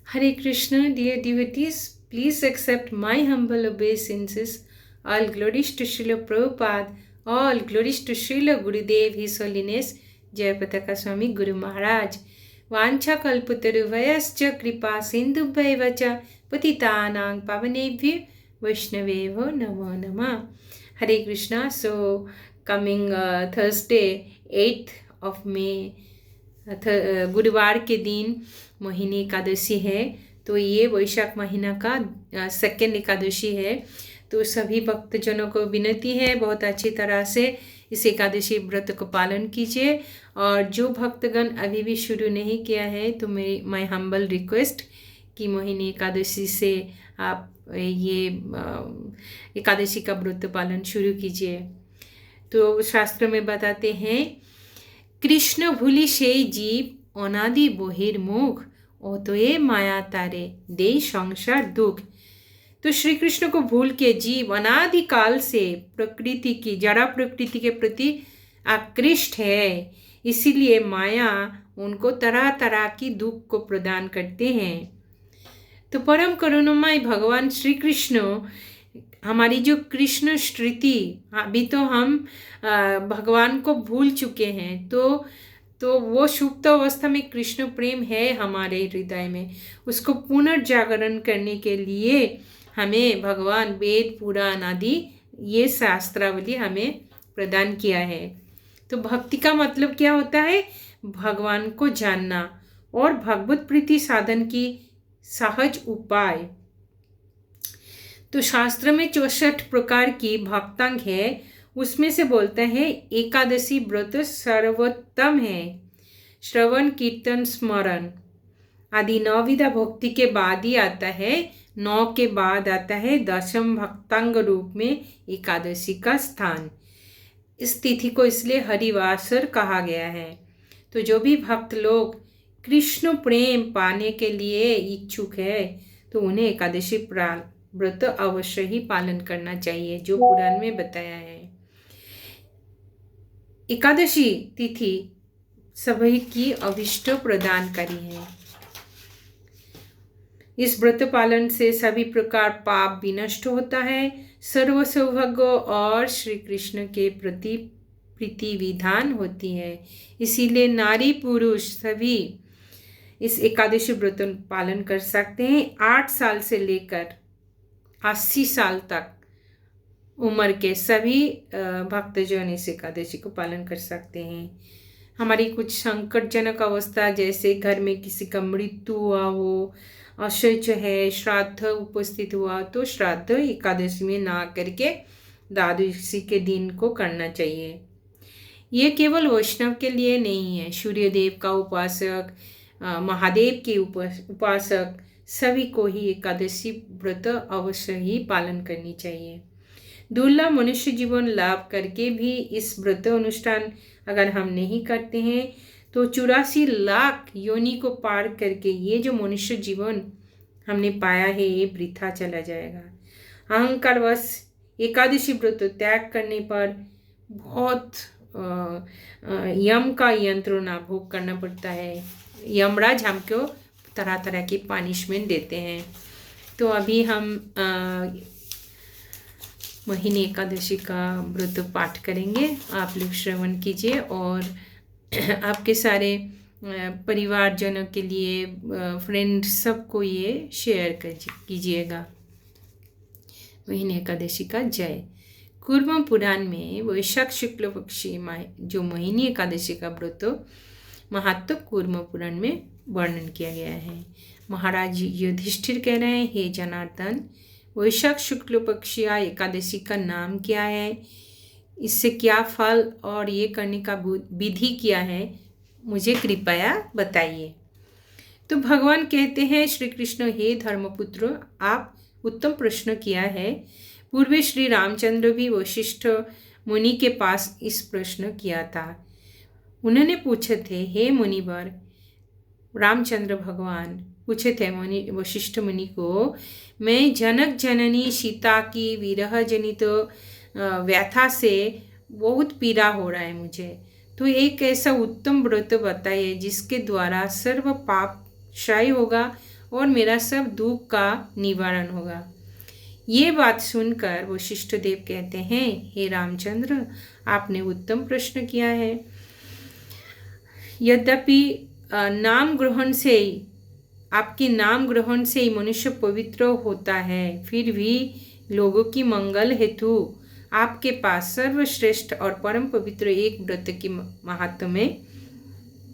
Hare Krishna, dear devotees, please accept my humble obeisances. All glories to Srila Prabhupada, all glories to Srila Gurudev, His Holiness, Jayapataka Swami Guru Maharaj. Vancha kalputaruvayascha kripa sindhubhaivacha patitanang pavanebhyo Vaishnavevo Namo Nama. Hare Krishna. So, coming Thursday, 8th of May, गुरुवार के दिन मोहिनी एकादशी है। तो ये वैशाख महीना का second Ekadashi है। तो सभी भक्तजनों को विनती है बहुत अच्छी तरह से इस एकादशी व्रत को पालन कीजिए। और जो भक्तगण अभी भी शुरू नहीं किया है तो मैं हम्बल रिक्वेस्ट कि मोहिनी एकादशी से आप ये एकादशी का व्रत पालन शुरू कीजिए। तो शास्त्र में बताते हैं, कृष्ण भूली সেই জীব অনাদি বহির্মুখ অতএ माया तारे दे संसार दुख। तो श्री कृष्ण को भूल के जीव अनादि काल से प्रकृति की जड़ा प्रकृति के प्रति आकृष्ट है, इसीलिए माया उनको तरह तरह की दुख को प्रदान करते हैं। तो परम करुणामय भगवान श्री कृष्ण हमारी जो कृष्ण स्मृति, अभी तो हम भगवान को भूल चुके हैं, तो वो सुप्त अवस्था में कृष्ण प्रेम है हमारे हृदय में, उसको पुनर्जागरण करने के लिए हमें भगवान वेद पुराण आदि ये शास्त्रावली हमें प्रदान किया है। तो भक्ति का मतलब क्या होता है? भगवान को जानना और भगवत प्रीति साधन की सहज उपाय। तो शास्त्र में 64 प्रकार की भक्तांग है, उसमें से बोलते हैं एकादशी व्रत सर्वोत्तम है। श्रवण कीर्तन स्मरण आदि 9 विधा भक्ति के बाद ही आता है। 9 के बाद आता है दशम भक्तांग रूप में एकादशी का स्थान। इस तिथि को इसलिए हरिवासर कहा गया है। तो जो भी भक्त लोग कृष्ण प्रेम पाने के लिए इच्छुक है तो उन्हें एकादशी व्रत अवश्य ही पालन करना चाहिए, जो पुराण में बताया है। एकादशी तिथि सभी की अभिष्ट प्रदानकारी है। इस व्रत पालन से सभी प्रकार पाप विनष्ट होता है, सर्व सौभाग्य और श्री कृष्ण के प्रति प्रीति विधान होती है। इसीलिए नारी पुरुष सभी इस एकादशी व्रत पालन कर सकते हैं। 8 साल से लेकर 80 साल तक उम्र के सभी भक्तजन इस एकादशी को पालन कर सकते हैं। हमारी कुछ संकटजनक अवस्था, जैसे घर में किसी का मृत्यु हुआ हो, अशौच है, श्राद्ध उपस्थित हुआ, तो श्राद्ध एकादशी में ना करके द्वादशी के दिन को करना चाहिए। ये केवल वैष्णव के लिए नहीं है, सूर्यदेव का उपासक, महादेव के उपासक सभी को ही एकादशी व्रत अवश्य ही पालन करनी चाहिए। दुर्लभ मनुष्य जीवन लाभ करके भी इस व्रत अनुष्ठान अगर हम नहीं करते हैं तो 84 लाख योनि को पार करके ये जो मनुष्य जीवन हमने पाया है ये वृथा चला जाएगा। अहंकारवश एकादशी व्रत त्याग करने पर बहुत यम का यंत्रणा भोग करना पड़ता है। यमराज हमको तरह तरह की पनिशमेंट देते हैं। तो अभी हम मोहिनी एकादशी का व्रत पाठ करेंगे। आप लोग श्रवण कीजिए और आपके सारे परिवारजनों के लिए, फ्रेंड्स सबको ये शेयर कीजिएगा। मोहिनी एकादशी का जय। कूर्म पुराण में वैशाख शुक्ल पक्षी जो मोहिनी एकादशी का व्रत महत्व कूर्म पुराण में वर्णन किया गया है। महाराज युधिष्ठिर कह रहे हैं, हे जनार्दन, वैशाख शुक्ल पक्षी एकादशी का नाम क्या है, इससे क्या फल और ये करने का विधि क्या है, मुझे कृपया बताइए। तो भगवान कहते हैं, श्री कृष्ण, हे धर्मपुत्र, आप उत्तम प्रश्न किया है। पूर्वे श्री रामचंद्र भी वशिष्ठ मुनि के पास इस प्रश्न किया था। उन्होंने पूछे थे, हे मुनिवर, रामचंद्र भगवान पूछे थे वशिष्ठ मुनि को, मैं जनक जननी सीता की विरह जनित व्यथा से बहुत पीड़ा हो रहा है मुझे, तो एक ऐसा उत्तम व्रत बताइए जिसके द्वारा सर्व पाप क्षय होगा और मेरा सब दुख का निवारण होगा। ये बात सुनकर वशिष्ठदेव कहते हैं, हे रामचंद्र, आपने उत्तम प्रश्न किया है। यद्यपि आपके नाम ग्रहण से ही मनुष्य पवित्र होता है, फिर भी लोगों की मंगल हेतु आपके पास सर्वश्रेष्ठ और परम पवित्र एक व्रत की महात्म्य में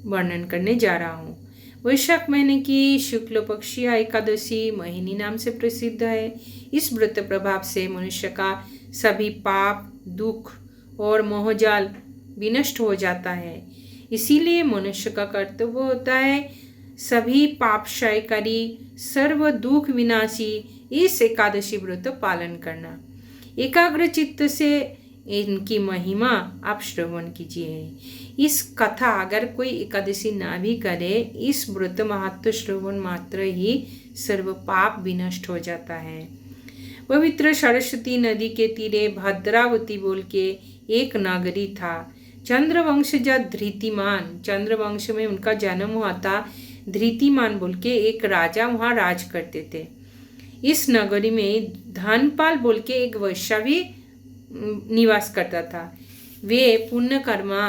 वर्णन करने जा रहा हूँ। वैशाख महीने की शुक्ल पक्षीय एकादशी मोहिनी नाम से प्रसिद्ध है। इस व्रत प्रभाव से मनुष्य का सभी पाप, दुख और मोहजाल विनष्ट हो जाता है। इसीलिए मनुष्य का कर्तव्य होता है सभी पापक्षयकारी, सर्व दुख विनाशी इस एकादशी व्रत पालन करना। एकाग्र चित्त से इनकी महिमा आप श्रवण कीजिए। इस कथा अगर कोई एकादशी ना भी करे, इस व्रत महत्व श्रवण मात्र ही सर्व पाप विनष्ट हो जाता है। पवित्र सरस्वती नदी के तीरे भद्रावती बोल के एक नगरी था। चंद्रवंशजा धृतिमान, चंद्रवंश में उनका जन्म हुआ था। धृतिमान बोल के एक राजा वहाँ राज करते थे। इस नगरी में धनपाल बोल के एक वैश्य भी निवास करता था। वे पुण्यकर्मा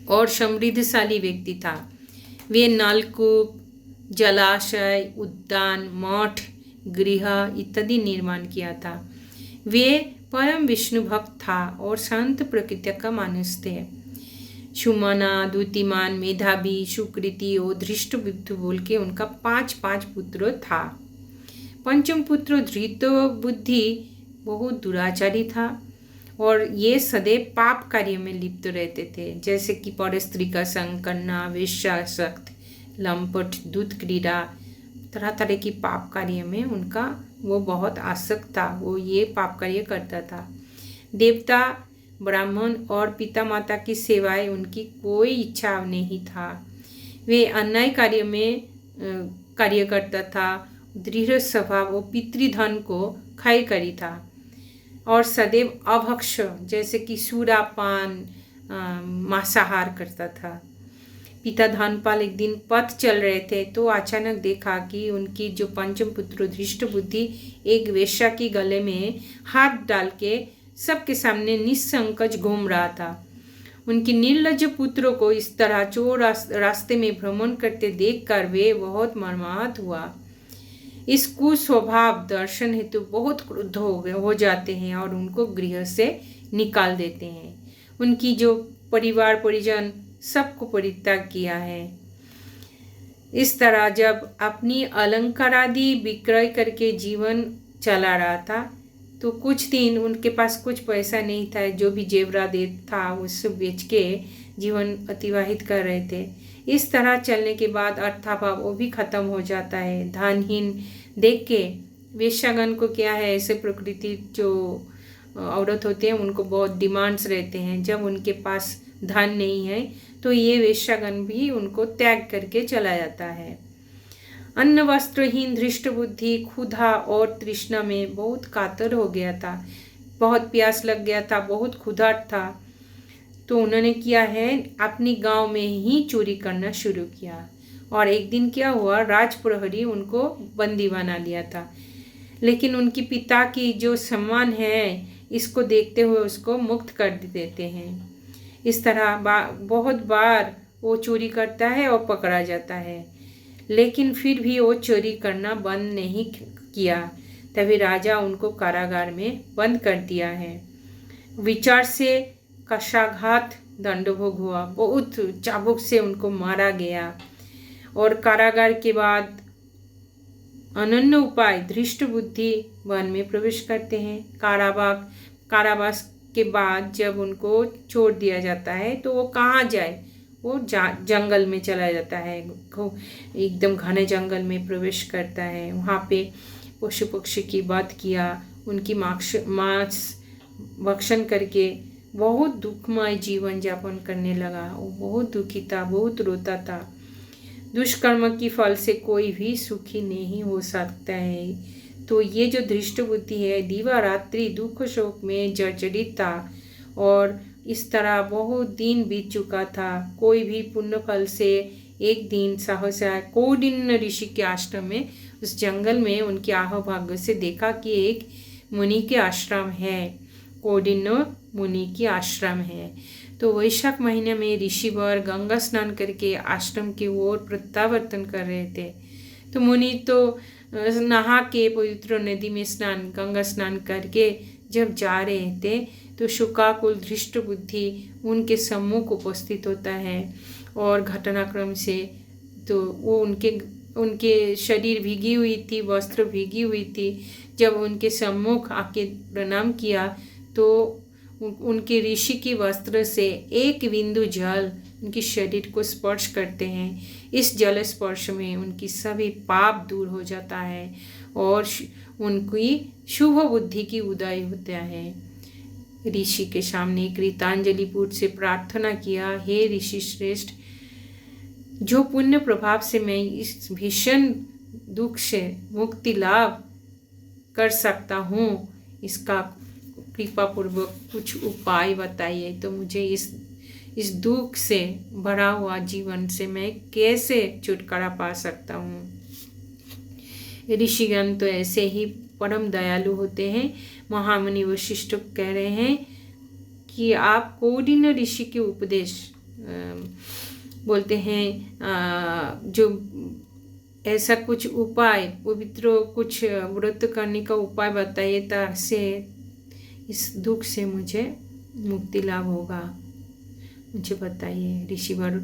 और समृद्धशाली व्यक्ति था। वे नलकूप, जलाशय, उद्यान, मठ, गृह इत्यादि निर्माण किया था। वे परम विष्णु भक्त था और शांत प्रकृति का मानुष थे। सुमना, द्युतिमान, मेधावी, सुकृति और धृष्टबुद्धि बोल के उनका 5 पुत्र था। पंचम पुत्र धृत बुद्धि बहुत दुराचारी था और ये सदैव पाप कार्य में लिप्त रहते थे, जैसे कि परस्त्री का संग करना, वेश्यासक्त, लंपट, दूध क्रीड़ा, तरह तरह की पाप कार्य में उनका वो बहुत आसक्त था। वो ये पाप कार्य करता था। देवता, ब्राह्मण और पिता माता की सेवाएं उनकी कोई इच्छा नहीं था। वे अन्याय कार्य में कार्य करता था। दृढ़ स्वभाव और पितृधन को खाई करी था और सदैव अभक्ष, जैसे कि सूरापान, मांसाहार करता था। पिता धनपाल एक दिन पथ चल रहे थे तो अचानक देखा कि उनकी जो पंचम पुत्र धृष्टबुद्धि एक वेश्या की गले में हाथ डाल के सबके सामने निसंकोच घूम रहा था। उनकी निर्लज्ज पुत्र को इस तरह चोर रास्ते में भ्रमण करते देखकर वे बहुत मर्माहत हुआ। इस कुस्वभाव दर्शन हेतु बहुत क्रुद्ध हो जाते हैं और उनको गृह से निकाल देते हैं। उनकी जो परिवार परिजन सबको परित्याग किया है। इस तरह जब अपनी अलंकार आदि विक्रय करके जीवन चला रहा था तो कुछ दिन उनके पास कुछ पैसा नहीं था। जो भी जेवरात था उससे बेच के जीवन अतिवाहित कर रहे थे। इस तरह चलने के बाद अर्थाभाव वो भी खत्म हो जाता है। धनहीन देख के वेश्यागण को क्या है, ऐसे प्रकृति जो औरत होते हैं उनको बहुत डिमांड्स रहते हैं। जब उनके पास धन नहीं है तो ये वेश्यागण भी उनको त्याग करके चला जाता है। अन्न वस्त्रहीन धृष्टबुद्धि क्षुधा और तृष्णा में बहुत कातर हो गया था। बहुत प्यास लग गया था, बहुत क्षुधा था। तो उन्होंने किया है, अपनी गांव में ही चोरी करना शुरू किया। और एक दिन क्या हुआ, राजप्रहरी उनको बंदी बना लिया था। लेकिन उनके पिता की जो सम्मान है इसको देखते हुए उसको मुक्त कर देते हैं। इस तरह बहुत बार वो चोरी करता है और पकड़ा जाता है, लेकिन फिर भी वो चोरी करना बंद नहीं किया। तभी राजा उनको कारागार में बंद कर दिया है। विचार से कशाघात दंडभोग हुआ, बहुत चाबुक से उनको मारा गया। और कारागार के बाद अनन्य उपाय धृष्टबुद्धि वन में प्रवेश करते हैं। कारावास के बाद जब उनको छोड़ दिया जाता है तो वो कहाँ जाए, वो जंगल में चला जाता है। एकदम घने जंगल में प्रवेश करता है। वहाँ पे पशु पक्षी की वध किया, उनकी मांस भक्षण करके बहुत दुखमय जीवन यापन करने लगा। वो बहुत दुखी था, बहुत रोता था। दुष्कर्म की फल से कोई भी सुखी नहीं हो सकता है। तो ये जो धृष्टबुद्धि है दिवा रात्रि दुख शोक में जर्जरित था और इस तरह बहुत दिन बीत चुका था। कोई भी पुण्य फल से एक दिन सहसा कौंडिन्य ऋषि के आश्रम में, उस जंगल में उनके आहोभाग्य से देखा कि एक मुनि के आश्रम है, कौंडिन्य मुनि की आश्रम है। तो वैशाख महीने में ऋषिवर गंगा स्नान करके आश्रम की ओर प्रत्यावर्तन कर रहे थे। तो मुनि तो नहा के पवित्र नदी में गंगा स्नान करके जब जा रहे थे, तो शुकाकुल धृष्ट बुद्धि उनके सम्मुख उपस्थित होता है। और घटनाक्रम से तो वो उनके शरीर भीगी हुई थी, वस्त्र भीगी हुई थी। जब उनके सम्मुख आके प्रणाम किया तो उनके ऋषि की वस्त्र से एक बिंदु जल उनके शरीर को स्पर्श करते हैं। इस जल स्पर्श में उनकी सभी पाप दूर हो जाता है और उनकी शुभ बुद्धि की उदय होता है। ऋषि के सामने कृतांजलि पूर्व से प्रार्थना किया, हे ऋषि श्रेष्ठ, जो पुण्य प्रभाव से मैं इस भीषण दुख से मुक्ति लाभ कर सकता हूँ, इसका कृपा पूर्वक कुछ उपाय बताइए। तो मुझे इस दुख से भरा हुआ जीवन से मैं कैसे छुटकारा पा सकता हूँ। ऋषिगण तो ऐसे ही परम दयालु होते हैं। महामुनि वशिष्ठ कह रहे हैं कि आप कौंडिन्य ऋषि के उपदेश बोलते हैं, जो ऐसा कुछ उपाय, पवित्र कुछ व्रत करने का उपाय बताइए, ताकि इस दुख से मुझे मुक्ति लाभ होगा, मुझे बताइए। ऋषिवर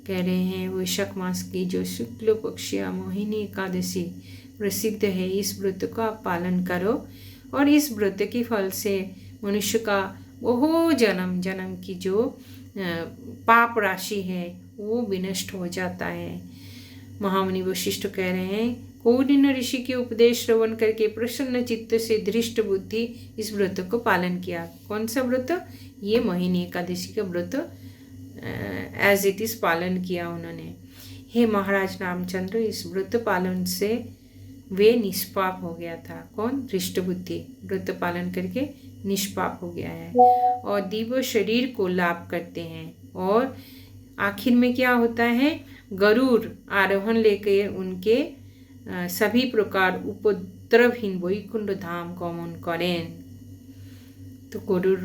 कह रहे हैं, वैशाख मास की जो शुक्ल पक्ष या मोहिनी एकादशी प्रसिद्ध है, इस व्रत का आप पालन करो और इस व्रत के फल से मनुष्य का बहु जन्म जन्म की जो पाप राशि है वो विनष्ट हो जाता है। महामुनि वशिष्ठ कह रहे हैं, कौंडिन्य ऋषि के उपदेश श्रवण करके प्रसन्न चित्त से धृष्ट बुद्धि इस व्रत को पालन किया। कौन सा व्रत? ये मोहिनी एकादशी का व्रत एज इट इज पालन किया उन्होंने। हे महाराज रामचंद्र, इस व्रत पालन से वे निष्पाप हो गया था। कौन? धृष्ट बुद्धि व्रत पालन करके निष्पाप हो गया है और दिव्य शरीर को लाभ करते हैं। और आखिर में क्या होता है? गरुड़ आरोहण लेकर उनके सभी प्रकार उपद्रवहीन वैकुंठ धाम गमन करें। तो गरुड़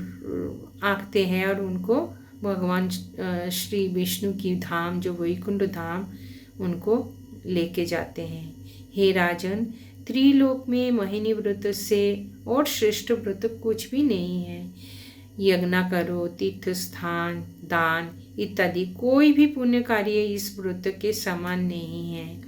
आते हैं और उनको भगवान श्री विष्णु की धाम जो वैकुंठ धाम उनको लेके जाते हैं। हे राजन, त्रिलोक में मोहिनी व्रत से और श्रेष्ठ व्रत कुछ भी नहीं है। यज्ञ करो, तीर्थ स्थान, दान इत्यादि कोई भी पुण्य कार्य इस व्रत के समान नहीं है।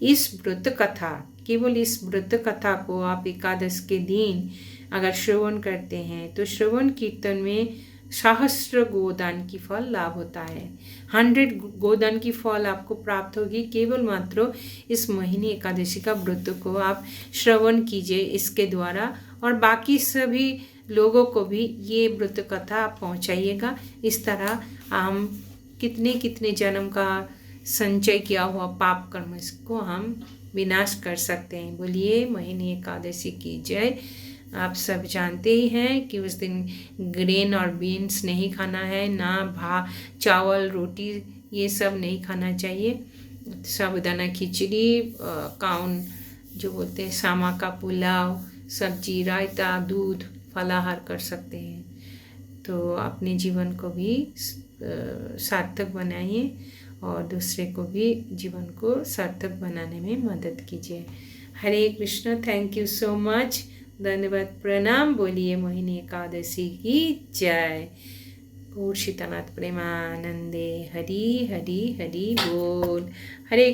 इस व्रत कथा, केवल इस व्रत कथा को आप एकादश के दिन अगर श्रवण करते हैं तो श्रवण कीर्तन में सहस्त्र गोदान की फल लाभ होता है। 100 गोदान की फल आपको प्राप्त होगी केवल मात्र इस मोहिनी एकादशी का व्रत को आप श्रवण कीजिए इसके द्वारा, और बाकी सभी लोगों को भी ये व्रत कथा आप पहुँचाइएगा। इस तरह हम कितने कितने जन्म का संचय किया हुआ पाप कर्म को हम विनाश कर सकते हैं। बोलिए मोहिनी एकादशी की जय। आप सब जानते ही हैं कि उस दिन ग्रेन और बीन्स नहीं खाना है, ना चावल रोटी ये सब नहीं खाना चाहिए। साबुदाना खिचड़ी, काउन जो बोलते हैं, सामा का पुलाव, सब्जी, रायता, दूध, फलाहार कर सकते हैं। तो अपने जीवन को भी सार्थक बनाइए और दूसरे को भी जीवन को सार्थक बनाने में मदद कीजिए। Hare Krishna. Thank you so much. धन्यवाद, प्रणाम। बोलिए मोहिनी एकादशी की जय। गौर सीतानाथ प्रेमानंदे। हरि हरि हरि बोल। हरे